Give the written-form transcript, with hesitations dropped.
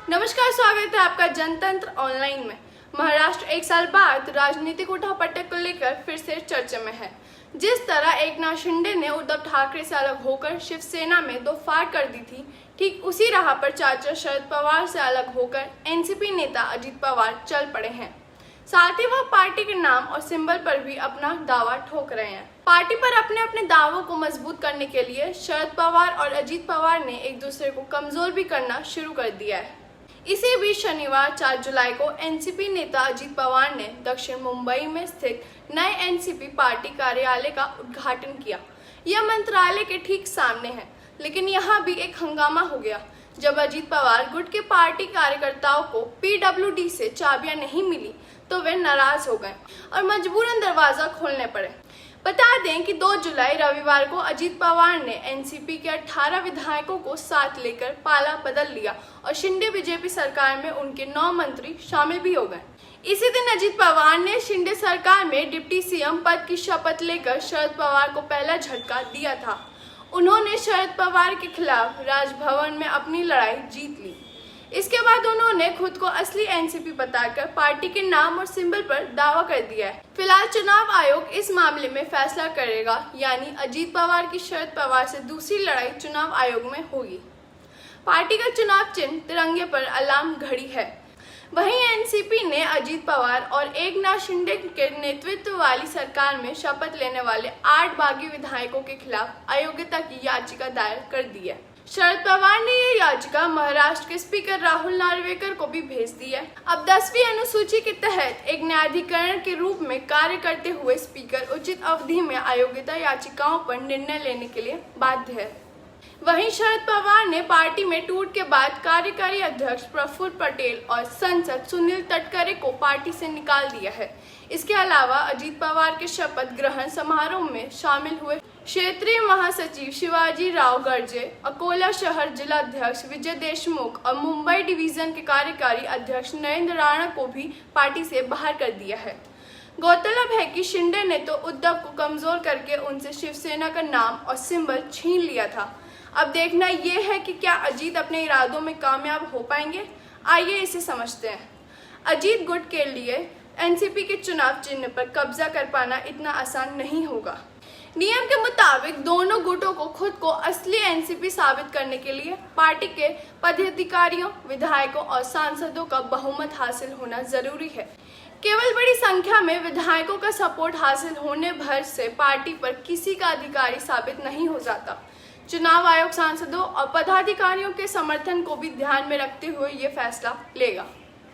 नमस्कार, स्वागत है आपका जनतंत्र ऑनलाइन में। महाराष्ट्र एक साल बाद राजनीतिक उठापटक को लेकर फिर से चर्चा में है। जिस तरह एकनाथ शिंदे ने उद्धव ठाकरे से अलग होकर शिवसेना में दो फाड़ कर दी थी, ठीक उसी राह पर चाचा शरद पवार से अलग होकर एनसीपी नेता अजित पवार चल पड़े हैं। साथ ही वह पार्टी के नाम और सिंबल पर भी अपना दावा ठोक रहे हैं। पार्टी पर अपने अपने दावों को मजबूत करने के लिए शरद पवार और अजित पवार ने एक दूसरे को कमजोर भी करना शुरू कर दिया है। इसी बीच शनिवार 4 जुलाई को एनसीपी नेता अजित पवार ने दक्षिण मुंबई में स्थित नए एनसीपी पार्टी कार्यालय का उद्घाटन किया। यह मंत्रालय के ठीक सामने है, लेकिन यहाँ भी एक हंगामा हो गया जब अजित पवार गुट के पार्टी कार्यकर्ताओं को पीडब्ल्यूडी से चाबियां नहीं मिली तो वे नाराज हो गए और मजबूरन दरवाजा खोलने पड़े। बता दें कि 2 जुलाई रविवार को अजित पवार ने एनसीपी के 18 विधायकों को साथ लेकर पाला बदल लिया और शिंदे बीजेपी सरकार में उनके 9 मंत्री शामिल भी हो गए। इसी दिन अजित पवार ने शिंदे सरकार में डिप्टी सीएम पद की शपथ लेकर शरद पवार को पहला झटका दिया था। उन्होंने शरद पवार के खिलाफ राजभवन में अपनी लड़ाई जीत ली। इसके बाद उन्होंने खुद को असली एनसीपी बताकर पार्टी के नाम और सिंबल पर दावा कर दिया है। फिलहाल चुनाव आयोग इस मामले में फैसला करेगा, यानी अजित पवार की शरद पवार से दूसरी लड़ाई चुनाव आयोग में होगी। पार्टी का चुनाव चिन्ह तिरंगे पर अलार्म घड़ी है। वहीं एनसीपी ने अजित पवार और एकनाथ शिंदे के नेतृत्व वाली सरकार में शपथ लेने वाले 8 बागी विधायकों के खिलाफ अयोग्यता की याचिका दायर कर दी है। शरद पवार ने यह याचिका महाराष्ट्र के स्पीकर राहुल नार्वेकर को भी भेज दी है। अब 10वीं अनुसूची के तहत एक न्यायाधिकरण के रूप में कार्य करते हुए स्पीकर उचित अवधि में अयोग्यता याचिकाओं पर निर्णय लेने के लिए बाध्य है। वहीं शरद पवार ने पार्टी में टूट के बाद कार्यकारी अध्यक्ष प्रफुल्ल पटेल और सांसद सुनील तटकरे को पार्टी से निकाल दिया है। इसके अलावा अजित पवार के शपथ ग्रहण समारोह में शामिल हुए क्षेत्रीय महासचिव शिवाजी राव गर्जे, अकोला शहर जिला अध्यक्ष विजय देशमुख और मुंबई डिवीजन के कार्यकारी अध्यक्ष नरेंद्र राणा को भी पार्टी से बाहर कर दिया है। गौरतलब है कि शिंदे ने तो उद्धव को कमजोर करके उनसे शिवसेना का नाम और सिंबल छीन लिया था। अब देखना यह है कि क्या अजीत अपने इरादों में कामयाब हो पाएंगे। आइए इसे समझते हैं। अजीत गुट के लिए एनसीपी के चुनाव चिन्ह पर कब्जा कर पाना इतना आसान नहीं होगा। नियम के मुताबिक दोनों गुटों को खुद को असली एनसीपी साबित करने के लिए पार्टी के पदाधिकारियों, विधायकों और सांसदों का बहुमत हासिल होना जरूरी है। केवल बड़ी संख्या में विधायकों का सपोर्ट हासिल होने भर से पार्टी पर किसी का अधिकारी साबित नहीं हो जाता। चुनाव आयोग सांसदों और पदाधिकारियों के समर्थन को भी ध्यान में रखते हुए ये फैसला लेगा।